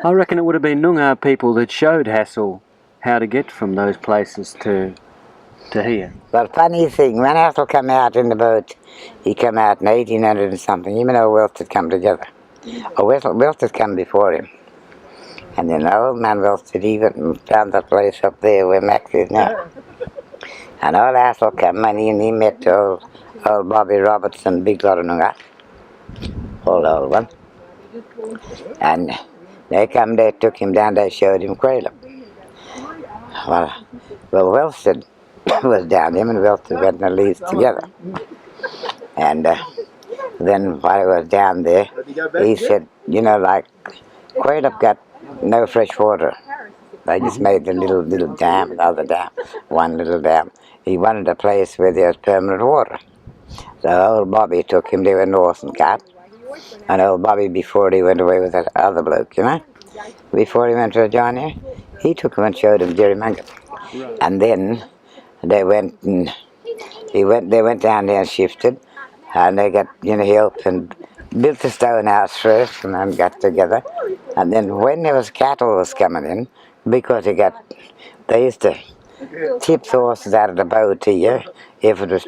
I reckon it would have been Noongar people that showed Hazel how to get from those places to here. But funny thing, when Hazel came out in the boat, he came out in 1800 and something. Him and old Wilts had come together. Wilts had come before him. And then old man Wilts had even found that place up there where Max is now. And old Hazel came and he met old Bobby Robertson, big lot of Noongar. Old one. And they took him down, they showed him Quayle. Well, Wilson was down, him and Wilson went and leaves together. And then while he was down there, he said, you know, like, Quayle got no fresh water. They just made the little dam, the other dam, one little dam. He wanted a place where there was permanent water. So old Bobby took him to a Northern Cat. And old Bobby, before he went away with that other bloke, you know, before he went to John here, he took him and showed him Jerry Mangan. And then they went down there and shifted, and they got, you know, he opened, built a stone house first, and then got together. And then when there was cattle was coming in, because they used to tip the horses out of the boat here. If it was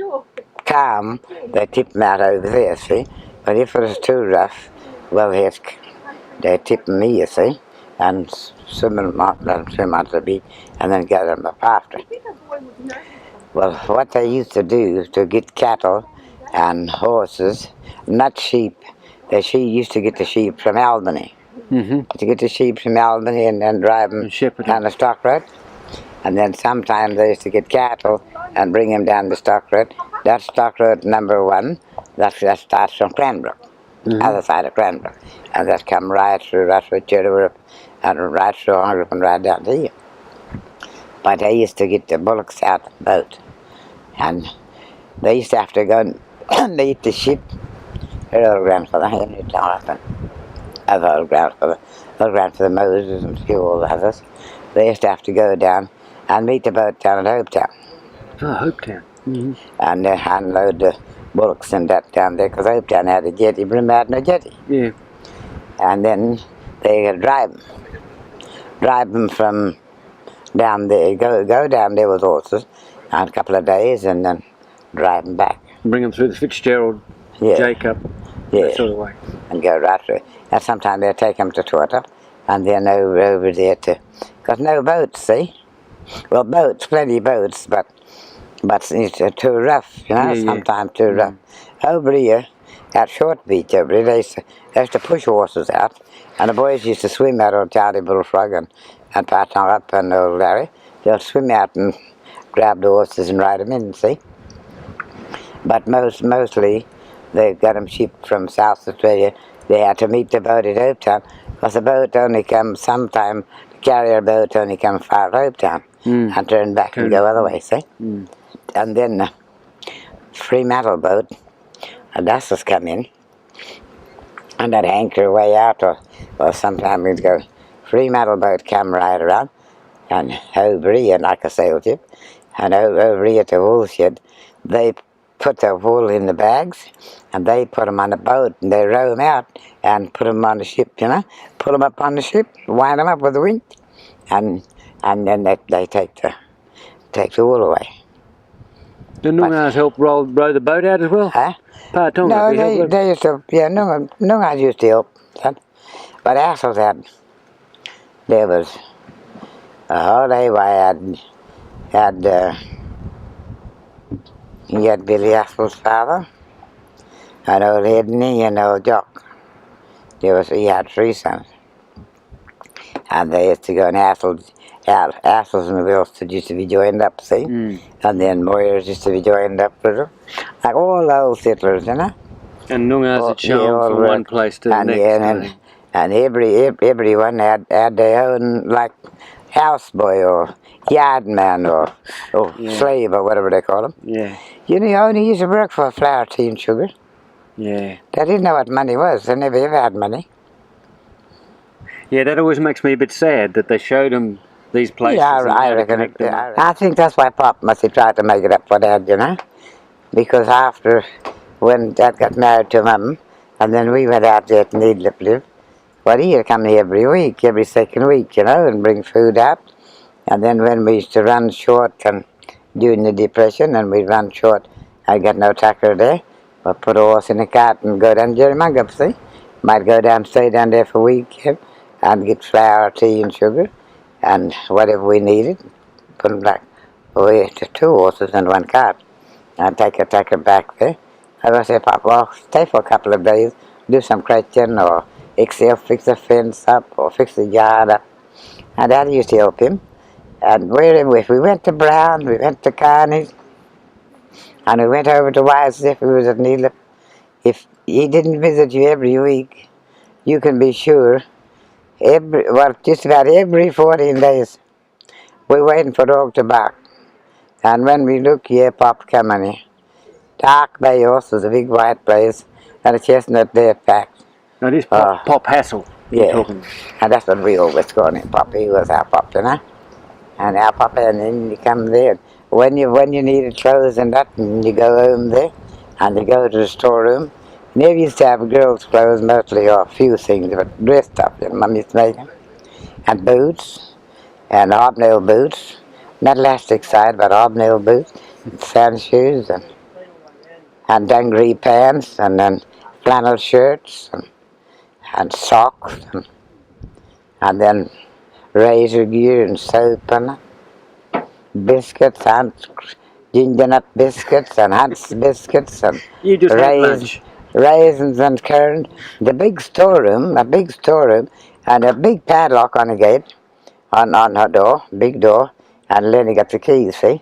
calm, they tipped them out over there, see. But if it was too rough, well, they tip them here, see, and swim them out, let them swim onto the beach, and then gather them up after. Well, what they used to do to get cattle and horses, not sheep, they used to get the sheep from Albany. To get the sheep from Albany and then drive them down the stock road. And then sometimes they used to get cattle and bring them down the stock road. That's stock road number 1. That starts from Cranbrook, other side of Cranbrook. And that come right through Cherrywurp and right through Hongrip and right down to here. But they used to get the bullocks out of the boat. And they used to have to go and eat the sheep. Her old grandfather, Henry Jonathan, other old grandfather Moses and a few all the others, they used to have to go down and meet the boat down at Hopetown. Oh, Hopetown. And unload the bullocks and that down there, because Hopetown had a jetty, Bremer had no jetty. Yeah. And then they could drive them from down there, go down there with horses, and a couple of days, and then drive them back. Bring them through the Fitzgerald, Jacob, that sort of way. And go right through. And sometimes they'd take them to Twitter, and then over there because no boats, see? Well, plenty of boats, but it's too rough, you know, sometimes too rough. Over here, at Short Beach over here, they used to push horses out, and the boys used to swim out on Charlie Bullfrog and Pat up and old Larry. They'll swim out and grab the horses and ride them in, see? But mostly, they got them shipped from South Australia. They had to meet the boat at Hopetown, because the boat only comes sometime, the carrier boat only comes far at Hopetown, and turn back and go other way, see? And then the Fremantle boat, a Dustlers come in, and that anchor way out, or sometime we'd go, Fremantle boat come right around, and over here, like a sail ship, and over here to Woolshed, they put the wool in the bags, and they put them on the boat, and they row them out, and put them on the ship, you know, put them up on the ship, wind them up with the wind, and then they take the wool away. The Noongars help row the boat out as well? Huh? No, they used to, Noongars used to help. But Hazel there was a holiday where he had Billy Hazel's father, and old Edney and old Jock. He had 3 sons. And they used to go and Hazel's and Wilson used to be joined up, see? And then Moyers used to be joined up with them. Like all the old settlers, you know? And Noongars had shown from one place to the next. And everyone had their own, like, houseboy or yardman or slave or whatever they call them. Yeah. You know, you only used to work for flour, tea and sugar. Yeah. They didn't know what money was. They never ever had money. Yeah, that always makes me a bit sad that they showed them these places. Yeah, I reckon. I think that's why Pop must have tried to make it up for Dad, you know? Because after, when Dad got married to Mum, and then we went out there to Needlip live, Well, he'd come here every week, every second week, and bring food up. And then when we used to run short and during the Depression, and we'd run short, I got no tacker there. But put a horse in a cart and go down to Jerry see? Might go down, stay down there for a week, and get flour, tea, and sugar, and whatever we needed. Put them back. We had 2 horses and 1 cart. I'd take her back there. I said, Pop, well, stay for a couple of days, do some scratching, or fix the fence up, or fix the yard up. And Dad used to help him. And if we went to Brown, we went to Carney's, and we went over to Wise if we was at Needham. If he didn't visit you every week, you can be sure, just about every 14 days, we're waiting for dog to bark. And when we look, Pop coming here. Dark bay horse was a big white place, and a chestnut there packed. Now this Pop Hazel. Yeah, and that's what we always called him, Pop. He was our Pop, And our Pop, and then you come there. When you needed clothes and that, and you go home there, and you go to the storeroom. Never used to have girls' clothes mostly, or a few things, but dress stuff, Mum used to make them. And boots, and hobnail boots. Not elastic side, but hobnail boots, and sand shoes, and dungaree pants, and then flannel shirts, and socks, and then razor gear and soap, and biscuits, and ginger nut biscuits, and Hunt's biscuits, and you just had lunch. Raisins and currant. The big storeroom, and a big padlock on the gate, on her door, big door, and Lenny got the keys, see?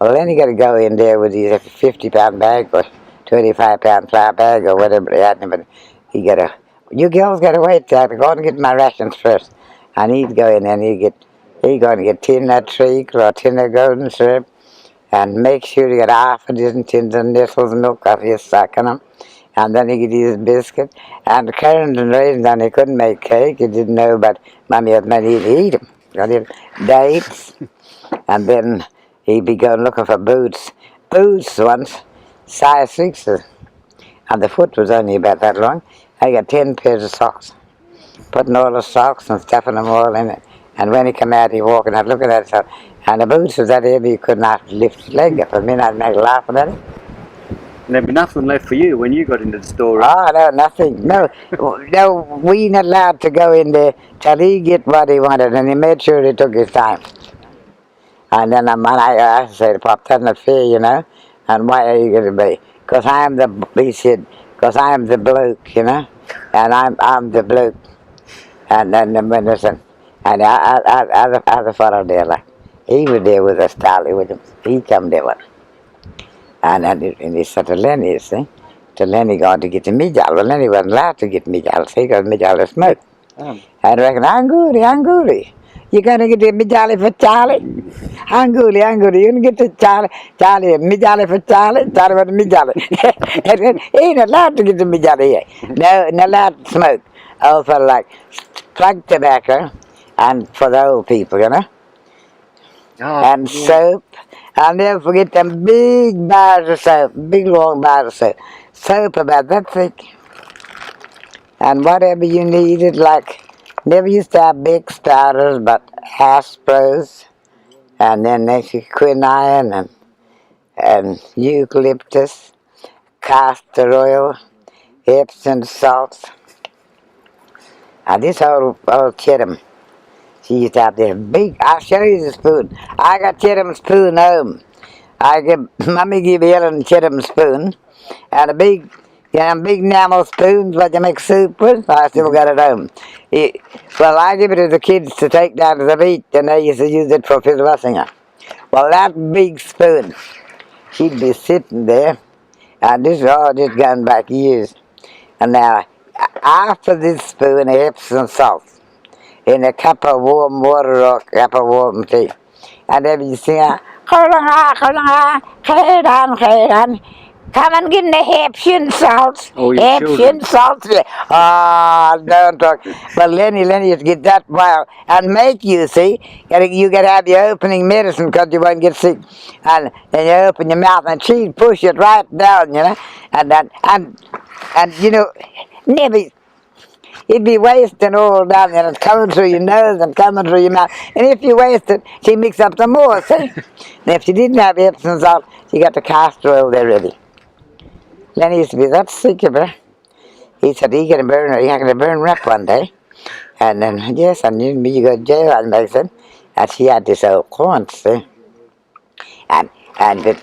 Well, Lenny got to go in there with his 50-pound bag, or 25-pound flour bag, or whatever he had, but he got to, you girls got to wait, I go and get my rations first. And he'd go in and he'd going to get tin of treacle or tin of golden syrup, and make sure he got half a dozen tins of Nestle's milk off his sack on him. And then he could eat his biscuit, and currants and raisins, and he couldn't make cake, he didn't know, but Mummy had made him eat them. Got him dates, and then he'd be going looking for boots. Boots once, size 6s, and the foot was only about that long. I got 10 pairs of socks, putting all the socks and stuffing them all in it. And when he come out, he walking out looking at it, and the boots was that heavy, he could not lift his leg up. I mean, I'd make laughing at him. There'd be nothing left for you when you got into the store. Oh, no, nothing. No, we not allowed to go in there till he get what he wanted, and he made sure he took his time. And then I said to Pop, that's not fair, and why are you going to be? Because he said, because I'm the bloke, and I'm the bloke. And then when listen, and other fellow there, like, he was there with us, Charlie, with him. He come there with him. And he said to Lenny, you see, to Lenny going to get the mijal. Well, Lenny wasn't allowed to get mijal, see, because mijal is smoke. And I reckon, Anguli, you going to get the mijali for Charlie? Anguli, you going to get the Charlie, mijali for Charlie? Charlie was the mijali. He ain't allowed to get the mijali here. No, not allowed to smoke. Old fellow like plug tobacco, and for the old people, and soap. I'll never forget them big bars of soap, big long bars of soap. Soap about that thick. And whatever you needed, like, never used to have big starters, but Aspros, and then next quinine, and eucalyptus, castor oil, Epsom salts. And this old Chittum, she used to have this big, I'll show you the spoon. I got Chittum's spoon home. Mummy gave Ellen Chittum's spoon, and a big enamel spoons what you make soup with. I still got it home. Well, I give it to the kids to take down to the beach, and they used to use it for fiddle singer. Well, that big spoon, she'd be sitting there, and this is all just gone back years. And now, after this spoon of Epsom salt, in a cup of warm water or a cup of warm tea, and then you sing out, come and get the Epsom salts. Epsom salts. Oh, don't talk. But Lenny used to get that wild and make you, see. You got to have your opening medicine because you won't get sick. And then you open your mouth and she'd push it right down, And never. He'd be wasting all down there and coming through your nose and coming through your mouth. And if you waste it, she mix up some more, see? And if she didn't have Epsom salt, she got the castor oil there ready. Then he used to be that sick of her. He said he had a burner up one day. And then, yes, and you go to jail, and they said, and she had this old corn, see? And the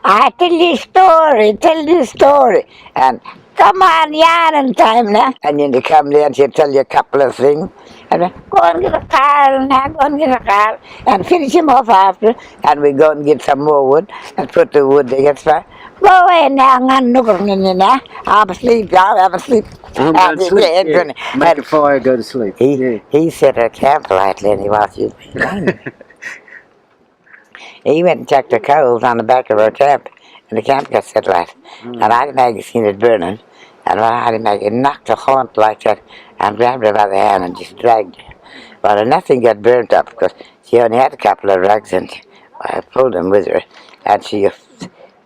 I tell you story. And come on, yarn time now. And then you come there and she'll tell you a couple of things. And then, go and get a car now, go and get a car. And finish him off after. And we go and get some more wood and put the wood together. Go away now, I'm asleep, y'all, I'm asleep. I'm going to sleep. Yeah. Make a fire, go to sleep. He set a camp light, Lenny, while she was behind. He went and checked the coals on the back of our camp, and the camp got set light. And I didn't seen it burning, and I didn't knocked the horn like that, and grabbed her by the hand and just dragged her. Well, nothing got burnt up, because she only had a couple of rugs, and I pulled them with her, and she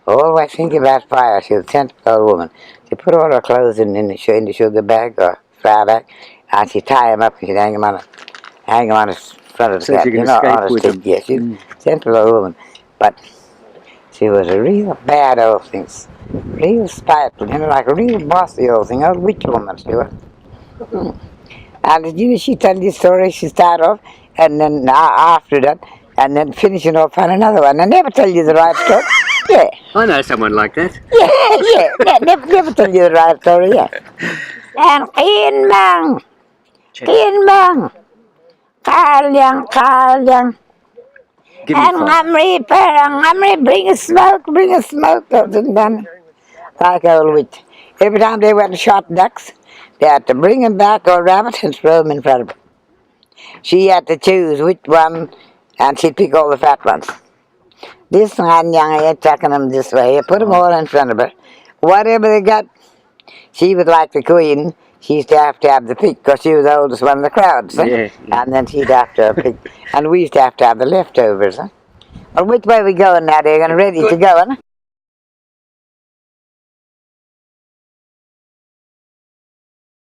always thinking about fire. She was a sensible old woman. She put all her clothes in the sugar bag or flour bag, and she tie them up and she'd hang them on the front of the camp. You know, on a stick. Yes, she's a sensible old woman. But she was a real bad old thing. Real spiteful, like a real bossy old thing. Old witch woman she was. And she tell you story, she start off, and then after that, and then finishing off on another one. I never tell you the right story. Yeah. I know someone like that. Yeah. Never tell you the right story, yeah. And Kienbang. Kalyang. And Hamri, bring a smoke. Like old witch. Every time they went and shot ducks, they had to bring them back or rabbits and throw them in front of her. She had to choose which one, and she'd pick all the fat ones. This one, young, chucking them this way, put them all in front of her. Whatever they got, she was like the queen. She used to have the pick, because she was the oldest one in the crowd, see? Yeah. And then she'd have to pick. And we used to have the leftovers, huh? Well, which way we going now? They're ready to go, huh?